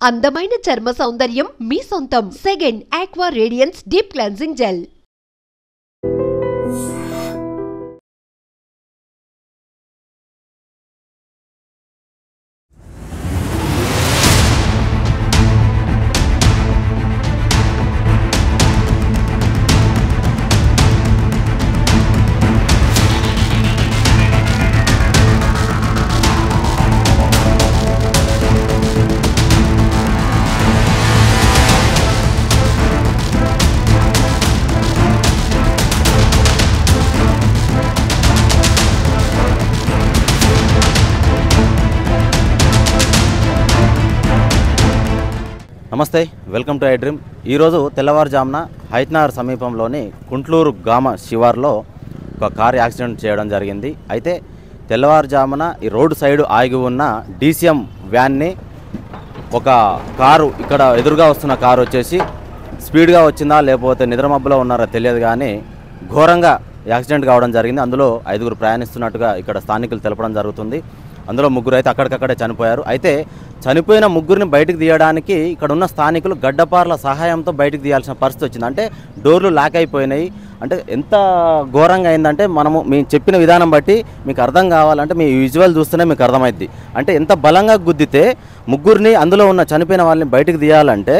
అందమైన చర్మ సౌందర్యం మీ సొంతం. Second aqua radiance deep cleansing gel. నమస్తే, వెల్కమ్ టు ఐ డ్రీమ్. ఈరోజు తెల్లవారుజామున హైత్నగర్ సమీపంలోని కుంట్లూరు గ్రామ శివార్లో ఒక కారు యాక్సిడెంట్ చేయడం జరిగింది. అయితే తెల్లవారుజామున ఈ రోడ్డు సైడ్ ఆగి ఉన్న డీసీఎం వ్యాన్ని ఒక కారు, ఇక్కడ ఎదురుగా వస్తున్న కారు వచ్చేసి స్పీడ్గా వచ్చిందా లేకపోతే నిద్రమబ్బులో ఉన్నారో తెలియదు, కానీ ఘోరంగా యాక్సిడెంట్ కావడం జరిగింది. అందులో 5 ప్రయాణిస్తున్నట్టుగా ఇక్కడ స్థానికులు తెలపడం జరుగుతుంది. అందులో 3 అయితే అక్కడికక్కడే చనిపోయారు. అయితే చనిపోయిన 3ని బయటకు తీయడానికి ఇక్కడ ఉన్న స్థానికులు గడ్డపార్ల సహాయంతో బయటకు తీయాల్సిన పరిస్థితి వచ్చింది. అంటే డోర్లు లాక్ అయిపోయినాయి. అంటే ఎంత ఘోరంగా అయిందంటే మేము చెప్పిన విధానం బట్టి మీకు అర్థం కావాలంటే మీ విజువల్ చూస్తేనే మీకు అర్థమైద్ది. అంటే ఎంత బలంగా గుద్దితే 3ని, అందులో ఉన్న చనిపోయిన వాళ్ళని బయటకు తీయాలంటే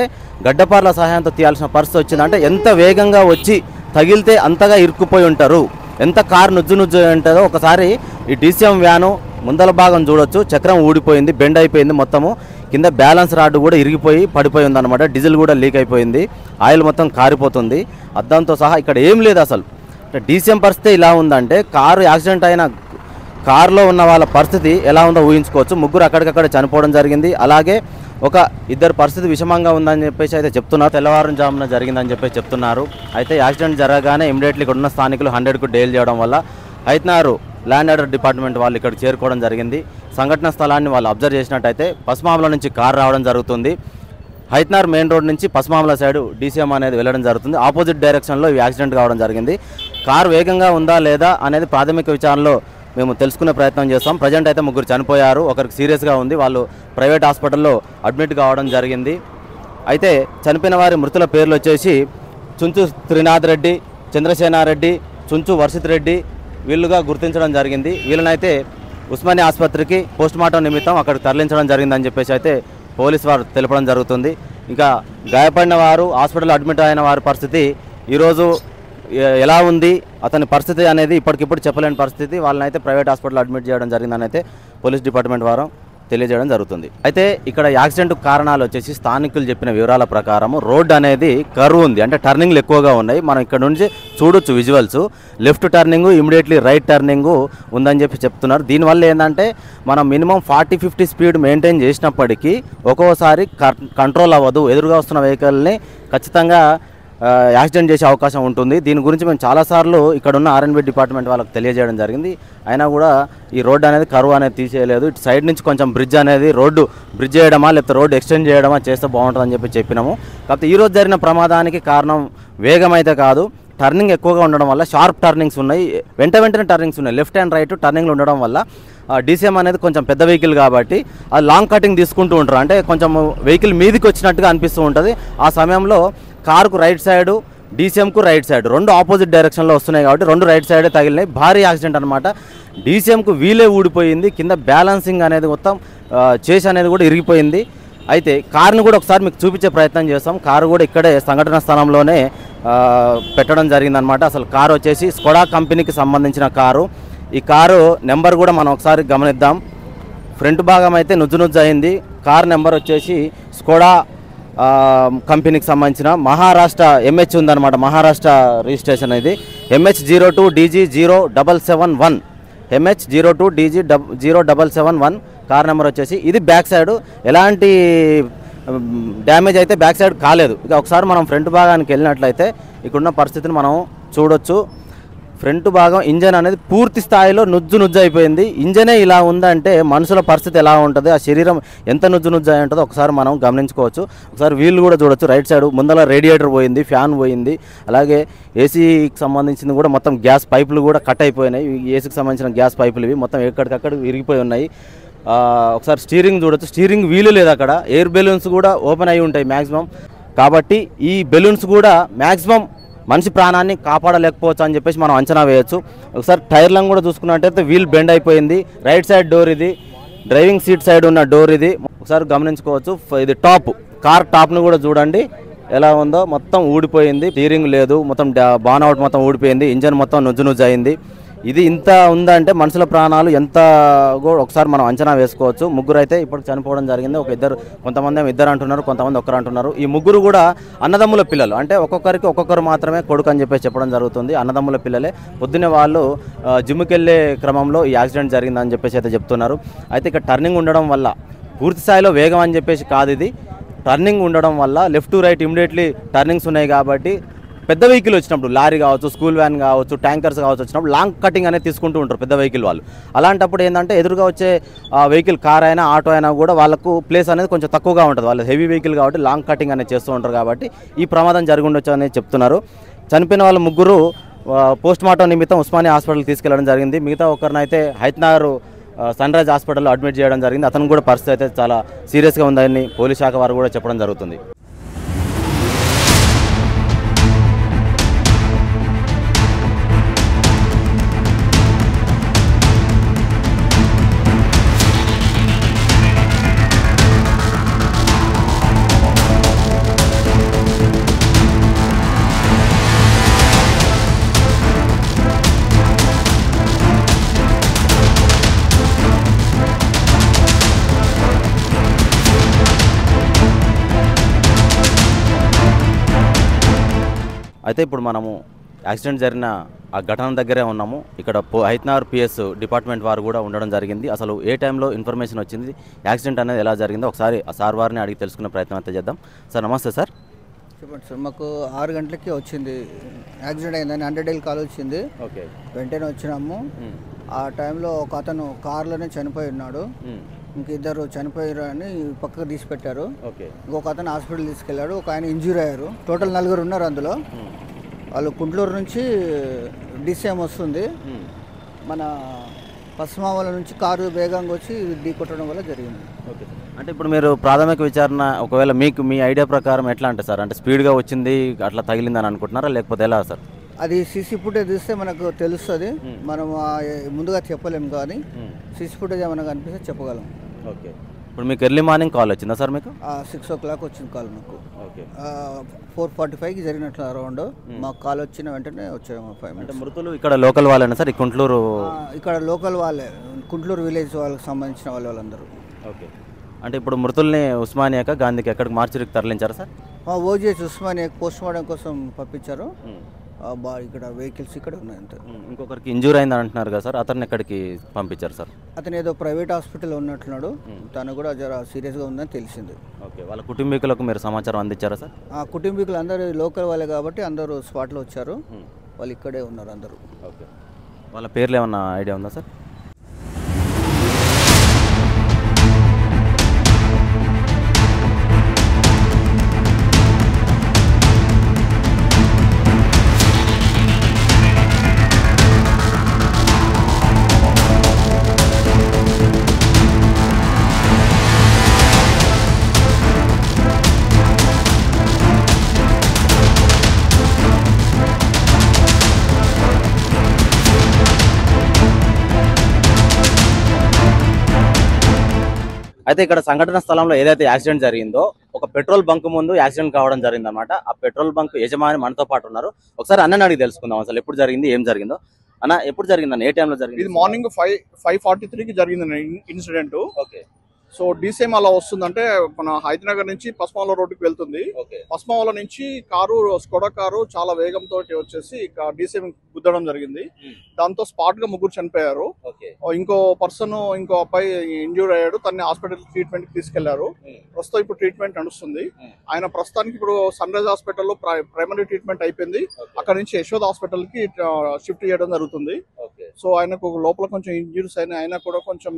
గడ్డపార్ల సహాయంతో తీయాల్సిన పరిస్థితి వచ్చింది. అంటే ఎంత వేగంగా వచ్చి తగిలితే అంతగా ఇరుక్కుపోయి ఉంటారు, ఎంత కారు నుజ్జు ఉంటుందో. ఒకసారి ఈ డీసీఎం వ్యాను ముందల భాగం చూడొచ్చు, చక్రం ఊడిపోయింది, బెండ్ అయిపోయింది, మొత్తము కింద బ్యాలెన్స్ రాడ్ కూడా ఇరిగిపోయి పడిపోయి ఉందన్నమాట. డీజిల్ కూడా లీక్ అయిపోయింది, ఆయిల్ మొత్తం కారిపోతుంది, అద్దంతో సహా ఇక్కడ ఏం లేదు అసలు. డీసీఎం పరిస్థితి ఇలా ఉందంటే కారు యాక్సిడెంట్ అయిన కారులో ఉన్న వాళ్ళ పరిస్థితి ఎలా ఉందో ఊహించుకోవచ్చు. 3 అక్కడికక్కడ చనిపోవడం జరిగింది. అలాగే ఒక 2 పరిస్థితి విషమంగా ఉందని చెప్పేసి అయితే చెప్తున్నారు. తెల్లవారుజామున జరిగిందని చెప్పేసి చెప్తున్నారు. అయితే యాక్సిడెంట్ జరగగానే ఇమీడియట్లీ ఇక్కడ ఉన్న స్థానికులు 100కు డైల్ చేయడం వల్ల హైత్నగర్ ల్యాండ్ ఆర్డర్ డిపార్ట్మెంట్ వాళ్ళు ఇక్కడ చేరుకోవడం జరిగింది. సంఘటన స్థలాన్ని వాళ్ళు అబ్జర్వ్ చేసినట్టయితే పసుమామల నుంచి కారు రావడం జరుగుతుంది. హైత్నగర్ మెయిన్ రోడ్ నుంచి పసుమామల సైడ్ డీసీఎం అనేది వెళ్ళడం జరుగుతుంది. ఆపోజిట్ డైరెక్షన్లో ఈ యాక్సిడెంట్ కావడం జరిగింది. కారు వేగంగా ఉందా లేదా అనేది ప్రాథమిక విచారణలో మేము తెలుసుకునే ప్రయత్నం చేస్తాం. ప్రజెంట్ అయితే 3 చనిపోయారు, ఒకరికి సీరియస్గా ఉంది, వాళ్ళు ప్రైవేట్ హాస్పిటల్లో అడ్మిట్ కావడం జరిగింది. అయితే చనిపోయిన వారి మృతుల పేర్లు వచ్చేసి చుంచు త్రినాథ్ రెడ్డి, చంద్రసేనారెడ్డి, చుంచు వర్షిత్ రెడ్డి వీళ్ళుగా గుర్తించడం జరిగింది. వీళ్ళనైతే ఉస్మానియా ఆసుపత్రికి పోస్ట్మార్టం నిమిత్తం అక్కడికి తరలించడం జరిగిందని చెప్పేసి అయితే పోలీసు వారు తెలపడం జరుగుతుంది. ఇంకా గాయపడిన వారు, హాస్పిటల్లో అడ్మిట్ అయిన వారి పరిస్థితి ఈరోజు ఎలా ఉంది, అతని పరిస్థితి అనేది ఇప్పటికిప్పుడు చెప్పలేని పరిస్థితి. వాళ్ళని అయితే ప్రైవేట్ హాస్పిటల్లో అడ్మిట్ చేయడం జరిగిందని అయితే పోలీస్ డిపార్ట్మెంట్ వారు తెలియజేయడం జరుగుతుంది. అయితే ఇక్కడ యాక్సిడెంట్ కారణాలు వచ్చేసి స్థానికులు చెప్పిన వివరాల ప్రకారం రోడ్ అనేది కర్వ్ ఉంది, అంటే టర్నింగ్లు ఎక్కువగా ఉన్నాయి. మనం ఇక్కడ నుంచి చూడొచ్చు visuals, left turning, immediately right turning ఉందని చెప్పి చెప్తున్నారు. దీనివల్ల ఏంటంటే మనం మినిమం 40-50 స్పీడ్ మెయింటైన్ చేసినప్పటికీ ఒక్కోసారి కంట్రోల్ అవ్వదు. ఎదురుగా వస్తున్న వెహికల్ని ఖచ్చితంగా యాక్సిడెంట్ చేసే అవకాశం ఉంటుంది. దీని గురించి మేము చాలాసార్లు ఇక్కడ ఉన్న R&B డిపార్ట్మెంట్ వాళ్ళకి తెలియజేయడం జరిగింది. అయినా కూడా ఈ రోడ్డు అనేది కర్వ్ అనేది తీసేయలేదు. ఇటు సైడ్ నుంచి కొంచెం బ్రిడ్జ్ అనేది బ్రిడ్జ్ చేయడమా లేకపోతే రోడ్డు ఎక్స్టెండ్ చేయడమా చేస్తే బాగుంటుందని చెప్పినాము. కాకపోతే ఈరోజు జరిగిన ప్రమాదానికి కారణం వేగం అయితే కాదు, టర్నింగ్ ఎక్కువగా ఉండడం వల్ల. షార్ప్ టర్నింగ్స్ ఉన్నాయి, వెంటనే టర్నింగ్స్ ఉన్నాయి, లెఫ్ట్ అండ్ రైట్ టర్నింగ్లు ఉండడం వల్ల డీసీఎం అనేది కొంచెం పెద్ద వెహికల్ కాబట్టి అది లాంగ్ కటింగ్ తీసుకుంటూ ఉంటారు. అంటే కొంచెం వెహికల్ మీదికి వచ్చినట్టుగా అనిపిస్తూ ఉంటుంది. ఆ సమయంలో కారుకు రైట్ సైడు, డీసీఎంకు రైట్ సైడ్ 2 ఆపోజిట్ డైరెక్షన్లో వస్తున్నాయి కాబట్టి 2 రైట్ సైడే తగిలినాయి. భారీ యాక్సిడెంట్ అనమాట. డీసీఎంకు వీలే ఊడిపోయింది, కింద బ్యాలెన్సింగ్ అనేది మొత్తం చేసి అనేది కూడా ఇరిగిపోయింది. అయితే కారుని కూడా ఒకసారి మీకు చూపించే ప్రయత్నం చేస్తాం. కారు కూడా ఇక్కడే సంఘటన స్థలంలోనే పెట్టడం జరిగిందనమాట. అసలు కారు వచ్చేసి స్కోడా కంపెనీకి సంబంధించిన కారు. ఈ కారు నెంబర్ కూడా మనం ఒకసారి గమనిద్దాం. ఫ్రంట్ భాగం అయితే నుజ్జు అయింది. కారు నెంబర్ వచ్చేసి స్కోడా కంపెనీకి సంబంధించిన మహారాష్ట్ర MH ఉందన్నమాట. మహారాష్ట్ర రిజిస్ట్రేషన్ ఇది MH02DG0771, MH02DG0771 కార్ నెంబర్ వచ్చేసి. ఇది బ్యాక్ సైడ్ ఎలాంటి డ్యామేజ్ అయితే బ్యాక్ సైడ్ కాలేదు. ఇక ఒకసారి మనం ఫ్రంట్ భాగానికి వెళ్ళినట్లయితే ఇక్కడున్న పరిస్థితిని మనం చూడొచ్చు. ఫ్రంట్ భాగం ఇంజన్ అనేది పూర్తి స్థాయిలో నుజ్జు అయిపోయింది. ఇంజనే ఇలా ఉందంటే మనుషుల పరిస్థితి ఎలా ఉంటుంది, ఆ శరీరం ఎంత నుజ్జు అయి ఉంటుందో ఒకసారి మనం గమనించుకోవచ్చు. ఒకసారి వీళ్ళు కూడా చూడొచ్చు. రైట్ సైడ్ ముందర రేడియేటర్ పోయింది, ఫ్యాన్ పోయింది, అలాగే ఏసీకి సంబంధించింది కూడా మొత్తం గ్యాస్ పైపులు కూడా కట్ అయిపోయినాయి. ఏసీకి సంబంధించిన గ్యాస్ పైపులు ఇవి మొత్తం ఎక్కడికక్కడ విరిగిపోయి ఉన్నాయి. ఒకసారి స్టీరింగ్ చూడొచ్చు, స్టీరింగ్ వీలు లేదు, అక్కడ ఎయిర్ బెలూన్స్ కూడా ఓపెన్ అయి ఉంటాయి మ్యాక్సిమం. కాబట్టి ఈ బెలూన్స్ కూడా మ్యాక్సిమం మనిషి ప్రాణాన్ని కాపాడలేకపోవచ్చు అని చెప్పేసి మనం అంచనా వేయచ్చు. ఒకసారి టైర్లను కూడా చూసుకున్నట్టయితే వీల్ బెండ్ అయిపోయింది. రైట్ సైడ్ డోర్ ఇది, డ్రైవింగ్ సీట్ సైడ్ ఉన్న డోర్ ఇది, ఒకసారి గమనించుకోవచ్చు. ఇది టాప్, కార్ టాప్ను కూడా చూడండి ఎలా ఉందో, మొత్తం ఊడిపోయింది, స్టీరింగ్ లేదు, మొత్తం బానౌట్ మొత్తం ఊడిపోయింది, ఇంజన్ మొత్తం నుజ్జు అయింది. ఇది ఇంత ఉందంటే మనుషుల ప్రాణాలు ఎంత కూడా ఒకసారి మనం అంచనా వేసుకోవచ్చు. ముగ్గురు అయితే ఇప్పుడు చనిపోవడం జరిగింది. కొంతమంది ఇద్దరు అంటున్నారు, కొంతమంది ఒక్కరు అంటున్నారు. ఈ ముగ్గురు కూడా అన్నదమ్ముల పిల్లలు, అంటే ఒక్కొక్కరికి ఒక్కొక్కరు మాత్రమే కొడుకు అని చెప్పేసి చెప్పడం జరుగుతుంది. అన్నదమ్ముల పిల్లలే. పొద్దున్నే వాళ్ళు జిమ్కి వెళ్ళే క్రమంలో ఈ యాక్సిడెంట్ జరిగిందని చెప్పేసి అయితే చెప్తున్నారు. అయితే ఇక్కడ టర్నింగ్ ఉండడం వల్ల, పూర్తి స్థాయిలో వేగం అని చెప్పేసి కాదు, ఇది టర్నింగ్ ఉండడం వల్ల left to right immediately turnings ఉన్నాయి కాబట్టి పెద్ద వెహికల్ వచ్చినప్పుడు, లారీ కావచ్చు, స్కూల్ వ్యాన్ కావచ్చు, ట్యాంకర్స్ కావచ్చు, వచ్చినప్పుడు లాంగ్ కటింగ్ అనేది తీసుకుంటూ ఉంటారు పెద్ద వెహికల్ వాళ్ళు. అలాంటప్పుడు ఏంటంటే ఎదురుగా వచ్చే వెహికల్, కార్ అయినా ఆటో అయినా కూడా వాళ్ళకు ప్లేస్ అనేది కొంచెం తక్కువగా ఉంటుంది. వాళ్ళు హెవీ వెహికల్ కాబట్టి లాంగ్ కటింగ్ అనేది చేస్తూ ఉంటారు కాబట్టి ఈ ప్రమాదం జరిగి ఉండొచ్చు అనేది చెప్తున్నారు. చనిపోయిన వాళ్ళు ముగ్గురు పోస్ట్ మార్టం నిమిత్తం ఉస్మానియా హాస్పిటల్కి తీసుకెళ్లడం జరిగింది. మిగతా ఒకరినైతే హైత్నగర్ సన్ రైజ్ హాస్పిటల్లో అడ్మిట్ చేయడం జరిగింది. అతను కూడా పరిస్థితి అయితే చాలా సీరియస్గా ఉందని పోలీస్ శాఖ వారు కూడా చెప్పడం జరుగుతుంది. అయితే ఇప్పుడు మనము యాక్సిడెంట్ జరిగిన ఆ ఘటన దగ్గరే ఉన్నాము. ఇక్కడ హైత్నగర్ పిఎస్ డిపార్ట్మెంట్ వారు కూడా ఉండడం జరిగింది. అసలు ఏ టైంలో ఇన్ఫర్మేషన్ వచ్చింది, యాక్సిడెంట్ అనేది ఎలా జరిగిందో ఒకసారి ఆ సార్ వారిని అడిగి తెలుసుకునే ప్రయత్నం అయితే చేద్దాం. సార్ నమస్తే సార్. చెప్పండి సార్. మాకు 6 గంటలకి వచ్చింది, యాక్సిడెంట్ అయిందని 100 డైల్ కాల్ వచ్చింది. ఓకే, వెంటనే వచ్చినాము. ఆ టైంలో ఒక అతను కార్లోనే చనిపోయి ఉన్నాడు. ఇంకిద్దరు చనిపోయారు అని పక్కకు తీసి పెట్టారు. ఇంకొక అతను హాస్పిటల్ తీసుకెళ్లాడు. ఒక ఆయన ఇంజూరీ అయ్యారు. టోటల్ 4 ఉన్నారు అందులో. వాళ్ళు గుంటూరు నుంచి డిసిఎం వస్తుంది, మన పశ్చిమావల నుంచి కారు వేగంగా వచ్చి ఢీ కొట్టడం వల్ల జరిగింది. ఓకే, అంటే ఇప్పుడు మీరు ప్రాథమిక విచారణ ఒకవేళ మీకు మీ ఐడియా ప్రకారం ఎట్లా అంటే సార్, అంటే స్పీడ్గా వచ్చింది అట్లా తగిలిందని అనుకుంటున్నారా లేకపోతే ఎలా సార్? అది సీసీ ఫుటేజ్ చూస్తే మనకు తెలుస్తుంది. మనం ముందుగా చెప్పలేము, కానీ సీసీ ఫుటేజ్ ఏమైనా కనిపిస్తే చెప్పగలం. ఓకే, ఇప్పుడు మీకు ఎర్లీ మార్నింగ్ కాల్ వచ్చిందా సార్? మీకు 6 o'clock వచ్చింది కాల్ మాకు. ఓకే, 4:45కి జరిగినట్లు అరౌండ్ మాకు కాల్ వచ్చిన వెంటనే వచ్చాము. 5 minutes. అంటే మృతులు ఇక్కడ లోకల్ వాళ్ళేనా సార్? ఈ గుంటూరు ఇక్కడ లోకల్ వాళ్ళే, గుంటూరు విలేజ్ వాళ్ళకి సంబంధించిన వాళ్ళందరూ. ఓకే, అంటే ఇప్పుడు మృతుల్ని ఉస్మానియాక గాంధీకి ఎక్కడికి మార్చిరికి తరలించారు సార్? ఓజీహెచ్ ఉస్మానియా పోస్ట్ మార్టం కోసం పంపించారు. ఇక్కడ వెహికల్స్ ఇక్కడ ఉన్నాయి అంతే. ఇంకొకరికి ఇంజూరీ అయింది అంటున్నారు కదా సార్, అతన్ని ఎక్కడికి పంపించారు సార్? అతను ఏదో ప్రైవేట్ హాస్పిటల్ ఉన్నట్లున్నాడు. తను కూడా జర సీరియస్గా ఉందని తెలిసింది. ఓకే, వాళ్ళ కుటుంబీకులకు మీరు సమాచారం అందించారా సార్? కుటుంబీకులు అందరూ లోకల్ వాళ్ళే కాబట్టి అందరూ స్పాట్లో వచ్చారు. వాళ్ళు ఇక్కడే ఉన్నారు అందరూ. ఓకే, వాళ్ళ పేర్లు ఏమన్నా ఐడియా ఉందా సార్? అయితే ఇక్కడ సంఘటన స్థలంలో ఏదైతే యాక్సిడెంట్ జరిగిందో ఒక పెట్రోల్ బంక్ ముందు యాక్సిడెంట్ కావడం జరిగింది అనమాట. ఆ పెట్రోల్ బంక్ యజమాని మనతో పాటు ఉన్నారు. ఒకసారి అన్నని అడిగి తెలుసుకుందాం అసలు ఎప్పుడు జరిగింది, ఏం జరిగిందో. అన్న ఎప్పుడు జరిగిందన్న, ఏ టైంలో జరిగింది? ఇది మార్నింగ్ 5:43కి జరిగింది ఇన్సిడెంట్. ఓకే, సో డీసీఎం అలా వస్తుందంటే మన హైదరాబాద్ నుంచి పశ్చిమావల రోడ్డుకి వెళ్తుంది. పశ్చిమావల నుంచి కారు, స్కోడా కారు చాలా వేగంతో వచ్చేసి డీసీఎం గుద్దడం జరిగింది. దాంతో స్పాట్ గా ముగ్గురు చనిపోయారు. ఇంకో అబ్బాయి ఇంజూర్ అయ్యాడు. తన్ని హాస్పిటల్ ట్రీట్మెంట్ కి తీసుకెళ్లారు. ప్రస్తుతం ఇప్పుడు ట్రీట్మెంట్ నడుస్తుంది. ఆయన ప్రస్తుతానికి ఇప్పుడు సన్ రైజ్ హాస్పిటల్లో ప్రైమరీ ట్రీట్మెంట్ అయిపోయింది. అక్కడ నుంచి యశోద హాస్పిటల్ కి షిఫ్ట్ చేయడం జరుగుతుంది. సో ఆయనకు లోపల కొంచెం ఇంజూరీస్ అయినా, ఆయన కూడా కొంచెం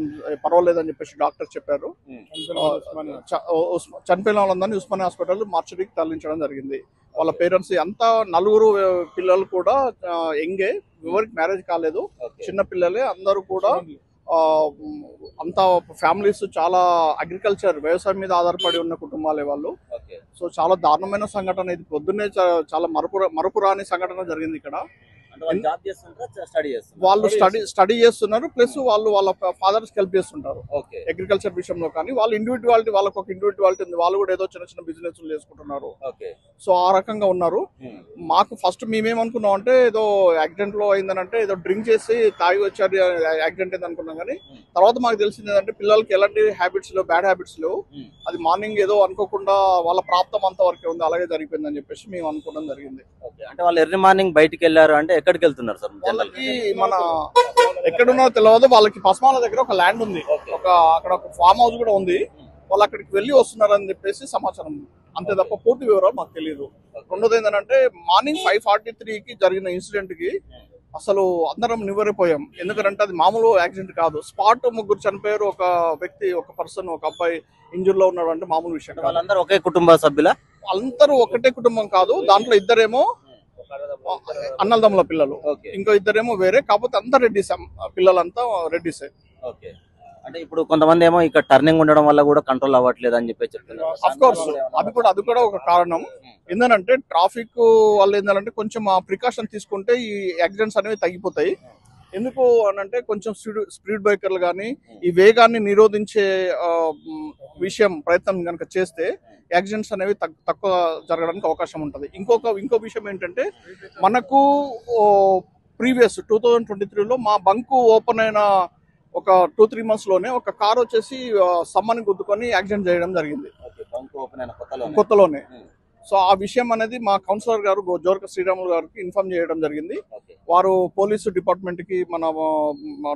పర్వాలేదని చెప్పేసి డాక్టర్ చెప్పారు. చనిపోయిన వాళ్ళందరినీ ఉస్మానియా హాస్పిటల్ మార్చరీకి తరలించడం జరిగింది. వాళ్ళ పేరెంట్స్ అంతా 4 పిల్లలు కూడా ఎంగే, ఎవరికి మ్యారేజ్ కాలేదు, చిన్న పిల్లలే. అందరూ కూడా అంతా ఫ్యామిలీస్ చాలా అగ్రికల్చర్ వ్యవసాయం మీద ఆధారపడి ఉన్న కుటుంబాలే వాళ్ళు. సో చాలా దారుణమైన సంఘటన ఇది. పొద్దున్నే చాలా మరపురాని సంఘటన జరిగింది ఇక్కడ. వాళ్ళు స్టడీ చేస్తున్నారు, ప్లస్ వాళ్ళు వాళ్ళ ఫాదర్స్ హెల్ప్ చేస్తుంటారు అగ్రికల్చర్ విషయంలో. కానీ వాళ్ళ ఇండివిజువాలిటీ, వాళ్ళకి ఒక ఇండివిజువాలిటీ ఉంది. వాళ్ళు కూడా ఏదో చిన్న చిన్న బిజినెస్ చేసుకుంటున్నారు. సో ఆ రకంగా ఉన్నారు. మాకు ఫస్ట్ మేమేమనుకున్నాం అంటే ఏదో యాక్సిడెంట్ లో అయిందనంటే ఏదో డ్రింక్ చేసి తాగి వచ్చారు యాక్సిడెంట్ అయింది అనుకున్నాం. కానీ తర్వాత మాకు తెలిసింది ఏంటంటే పిల్లలకి ఎలాంటి హ్యాబిట్స్ లేవు, బ్యాడ్ హ్యాబిట్స్ లేవు. అది మార్నింగ్ ఏదో అనుకోకుండా వాళ్ళ ప్రాప్తం అంత వరకే ఉంది, అలాగే జరిగిపోయింది అని చెప్పేసి మేము అనుకోవడం జరిగింది. అంటే వాళ్ళు ఎర్లీ మార్నింగ్ బయటికి వెళ్ళారు అంటే ఎక్కడికి వెళ్తున్నారు సార్? వాళ్ళకి మన ఎక్కడున్నో తెలియదు. వాళ్ళకి పస్మాల దగ్గర ఒక ల్యాండ్ ఉంది, అక్కడ ఒక ఫామ్ హౌస్ కూడా ఉంది. వాళ్ళు అక్కడికి వెళ్ళి వస్తున్నారని చెప్పేసి సమాచారం, అంతే తప్ప పూర్తి వివరాలు మాకు తెలియదు. రెండోది ఏంటంటే మార్నింగ్ 5:43కి జరిగిన ఇన్సిడెంట్ కి అసలు అందరం నివ్వరిపోయాం. ఎందుకంటే అది మామూలు యాక్సిడెంట్ కాదు. స్పాట్ ముగ్గురు చనిపోయారు, ఒక వ్యక్తి, ఒక పర్సన్, ఒక అబ్బాయి ఇంజూర్ లో ఉన్నాడు అంటే మామూలు విషయం. వాళ్ళందరూ ఒకే కుటుంబ సభ్యుల? అందరూ ఒకటే కుటుంబం కాదు. దాంట్లో ఇద్దరేమో అన్నదమ్ముల పిల్లలు, ఇంకో ఇద్దరేమో వేరే. కాకపోతే అంతా రెడ్డిస్, పిల్లలంతా రెడ్డిసే. అంటే ఇప్పుడు కొంతమంది ఏమో ఇక్కడ టర్నింగ్ ఉండడం వల్ల కూడా కంట్రోల్ అవ్వట్లేదు అని చెప్పి చెప్తున్నారు. అఫ్ కోర్స్ అది కూడా ఒక కారణం. ఏంటంటే ట్రాఫిక్ వాళ్ళు ఏంటంటే కొంచెం ప్రికాషన్ తీసుకుంటే ఈ యాక్సిడెంట్స్ అనేవి తగ్గిపోతాయి. ఎందుకు అనంటే కొంచెం స్పీడ్ బ్రేకర్లు కానీ ఈ వేగాన్ని నిరోధించే ప్రయత్నం కనుక చేస్తే యాక్సిడెంట్స్ అనేవి తక్కువ జరగడానికి అవకాశం ఉంటుంది. ఇంకో విషయం ఏంటంటే మనకు ప్రీవియస్ 2023లో మా బంకు ఓపెన్ అయిన ఒక 2-3 months లోనే ఒక కార్ వచ్చేసి సమ్మని గుద్దుకొని యాక్సిడెంట్ చేయడం జరిగింది కొత్తలోనే. సో ఆ విషయం అనేది మా కౌన్సిలర్ గారు జోర్క శ్రీరాములు గారికి ఇన్ఫార్మ్ చేయడం జరిగింది. వారు పోలీసు డిపార్ట్మెంట్ కి మన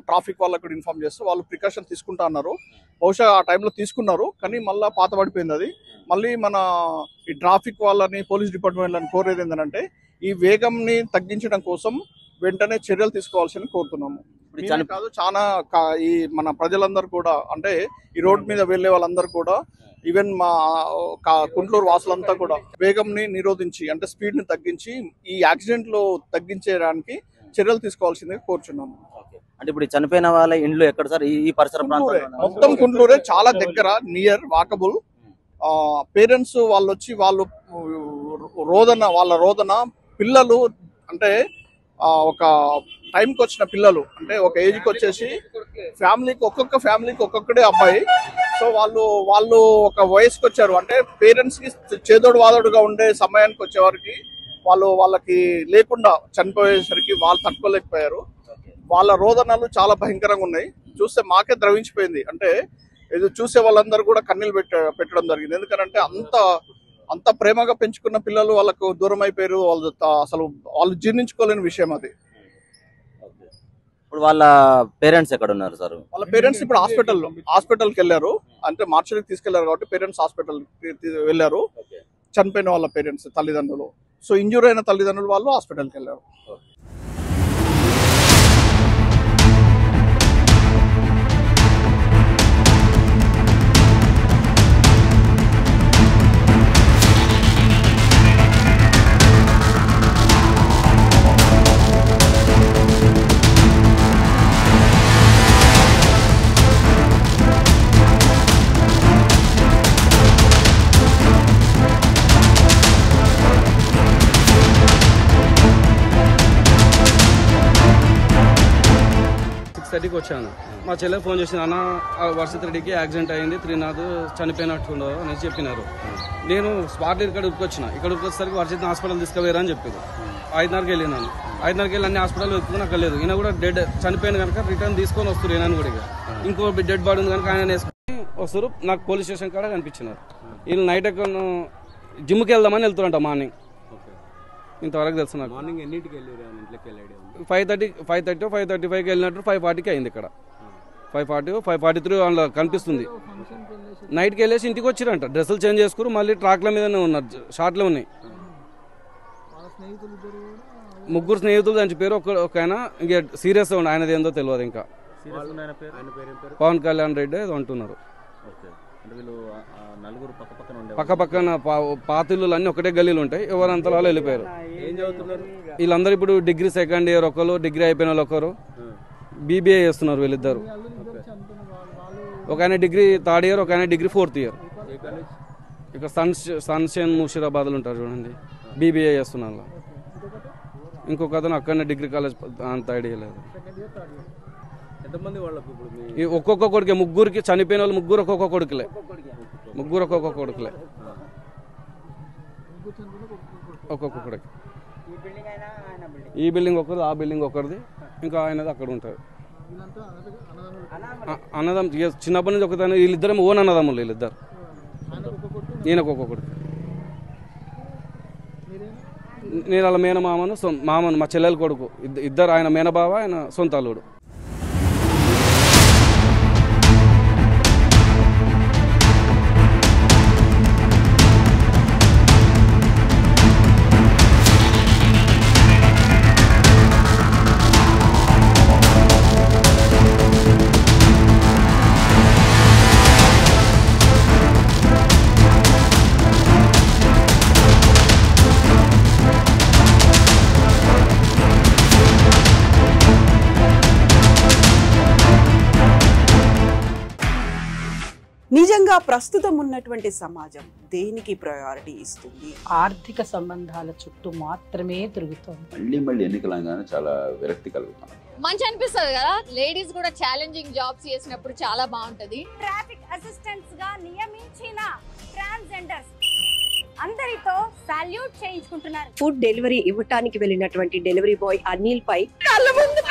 ట్రాఫిక్ వాళ్ళకి ఇన్ఫార్మ్ చేస్తే వాళ్ళు ప్రికాషన్ తీసుకుంటా అన్నారు. బహుశా ఆ టైంలో తీసుకున్నారు, కానీ మళ్ళీ పాత పడిపోయింది అది. మళ్ళీ మన ఈ ట్రాఫిక్ వాళ్ళని, పోలీస్ డిపార్ట్మెంట్లని కోరేది ఏంటంటే ఈ వేగంని తగ్గించడం కోసం వెంటనే చర్యలు తీసుకోవాల్సింది కోరుతున్నాము. కాదు, చాలా ఈ మన ప్రజలందరూ కూడా, అంటే ఈ రోడ్ మీద వెళ్లే వాళ్ళందరూ కూడా, ఈవెన్ మా కుంట్లూరు వాసులంతా కూడా వేగంని నిరోధించి, అంటే స్పీడ్ ని తగ్గించి ఈ యాక్సిడెంట్లు తగ్గించడానికి చర్యలు తీసుకోవాల్సిందిగా కోరుచున్నాము. అంటే ఇప్పుడు చనిపోయిన వాళ్ళ ఇండ్లు ఎక్కడ సార్? ఈ పరిసర మొత్తం కుంట్లూరే, చాలా దగ్గర, నియర్ వాకబుల్. పేరెంట్స్ వాళ్ళు వచ్చి వాళ్ళ రోదన పిల్లలు, అంటే ఒక టైంకి వచ్చిన పిల్లలు, అంటే ఒక ఏజ్కి వచ్చేసి ఒక్కొక్క ఫ్యామిలీకి ఒక్కొక్కడే అబ్బాయి. సో వాళ్ళు ఒక వయసుకి వచ్చారు, అంటే పేరెంట్స్ కి చేదోడు వాదోడుగా ఉండే సమయానికి వచ్చేవారికి వాళ్ళకి లేకుండా చనిపోయేసరికి వాళ్ళు తట్టుకోలేకపోయారు. వాళ్ళ రోదనలు చాలా భయంకరంగా ఉన్నాయి. చూస్తే మాకే ద్రవించిపోయింది. అంటే ఇది చూసే వాళ్ళందరూ కూడా కన్నీళ్ళు పెట్టడం జరిగింది. ఎందుకంటే అంత ప్రేమగా పెంచుకున్న పిల్లలు వాళ్ళకు దూరం అయిపోయారు. వాళ్ళు జీర్ణించుకోలేని విషయం అది. ఇప్పుడు వాళ్ళ పేరెంట్స్ ఎక్కడ ఉన్నారు సార్? వాళ్ళ పేరెంట్స్ ఇప్పుడు హాస్పిటల్కి వెళ్ళారు. అంటే మార్చికి తీసుకెళ్లారు కాబట్టి పేరెంట్స్ హాస్పిటల్ వెళ్ళారు. చనిపోయిన వాళ్ళ పేరెంట్స్, తల్లిదండ్రులు. సో ఇంజూర్ అయిన తల్లిదండ్రులు వాళ్ళు హాస్పిటల్కి వెళ్ళారు. వచ్చాను. మా చెల్లె ఫోన్ చేసింది, అన్న వర్షిత్ రెడ్డికి యాక్సిడెంట్ అయింది, త్రినాథ్ చనిపోయినట్టున్నారు అని చెప్పినారు. నేను స్పాట్ ఇక్కడ వచ్చేసరికి వర్షిత్ హాస్పిటల్ తీసుకుపోయారు అని చెప్పారు. 5:30కి వెళ్ళినాను. 5:30కి వెళ్ళి అన్ని హాస్పిటల్ వెతుకుని అక్కడ లేదు. ఈయన కూడా చనిపోయిన కనుక రిటర్న్ తీసుకొని వస్తారు. ఈయన కూడా ఇంకో డెడ్ బాడీ ఉంది కనుక ఆయన వేసుకొని వస్తారు. నాకు పోలీస్ స్టేషన్ కాడ కనిపించినారు. వీళ్ళు నైట్ జిమ్కి వెళ్దామని వెళ్తారంట మార్నింగ్. ఇంతవరకు తెలుసు నాకు. మార్నింగ్ ఎన్నింటికి వెళ్ళారు? ఇంట్లోకి వెళ్ళాడు 5:35కి వెళ్ళినట్టు 5:40కి అయింది ఇక్కడ. 5:40, 5:43 అందులో కనిపిస్తుంది. నైట్కి వెళ్ళేసి ఇంటికి వచ్చిరంట. డ్రెస్సులు చేంజ్ చేసుకుని మళ్ళీ ట్రాక్ల మీదనే ఉన్నారు, షార్ట్లో ఉన్నాయి. ముగ్గురు స్నేహితులు చనిపోయారు. ఒక ఆయన ఇంకా సీరియస్గా ఉండి, ఆయనది ఏందో తెలియదు. ఇంకా పవన్ కళ్యాణ్ రెడ్డి ఏదో అంటున్నారు. పక్క పక్కన పాతిళ్ళు అన్ని ఒకటే గల్లీలు ఉంటాయి. ఎవరంతా వాళ్ళు వెళ్ళిపోయారు. వీళ్ళందరూ ఇప్పుడు డిగ్రీ సెకండ్ ఇయర్, ఒకరు డిగ్రీ అయిపోయిన వాళ్ళు, ఒకరు BBA చేస్తున్నారు వీళ్ళిద్దరు. ఒక ఆయన డిగ్రీ 3rd ఇయర్, ఒక ఆయన డిగ్రీ 4th ఇయర్. ఇక్కడ సన్షైన్ ముషీరాబాద్లో ఉంటారు చూడండి, బీబీఏ చేస్తున్నాను. ఇంకొక అతను అక్కడనే డిగ్రీ కాలేజ్, అంత ఐడియా లేదు. ఎంతమంది వాళ్ళకు ఒక్కొక్క కొడుకే, ముగ్గురికి చనిపోయిన వాళ్ళు ముగ్గురు ఒక్కొక్క కొడుకులే, ముగ్గురు ఒక్కొక్క కొడుకులే, ఒక్కొక్క కొడుకు. ఈ బిల్డింగ్ ఒకరిది, ఆ బిల్డింగ్ ఒకరిది, ఇంకా ఆయనది అక్కడ ఉంటుంది. అన్నదమ్ము చిన్నప్పటి నుంచి ఒకదాని, వీళ్ళిద్దరేమో ఓన్ అన్నదమ్ములు వీళ్ళిద్దరు. ఈయనకు ఒక్కొక్కడు. నేను వాళ్ళ మేనమామను, మామను, మా చెల్లెల కొడుకు ఇద్దరు. ఆయన మేనబావ, ఆయన సొంత అల్లుడు. నిజంగా ప్రస్తుతం ఉన్నటువంటి సమాజం దేనికి ప్రయారిటీ ఇస్తుంది? ఆర్థిక సంబంధాల చుట్టూ మాత్రమే తిరుగుతోంది. మళ్ళీ ఎన్నికలంగానే చాలా విరక్తి కలుగుతాం. మంచి అనిపిస్తుంది కదా, లేడీస్ కూడా ఛాలెంజింగ్ జాబ్స్ చేసినప్పుడు చాలా బాగుంటది. ట్రాఫిక్ అసిస్టెంట్స్ గా నియమించిన ట్రాన్స్జెండర్స్ అందరితో సాల్యూట్ చేయించుకుంటున్నారు. ఫుడ్ డెలివరీ ఇవ్వటానికి వెళ్ళినటువంటి డెలివరీ బాయ్ అనిల్ పై కళ్ళ ముందు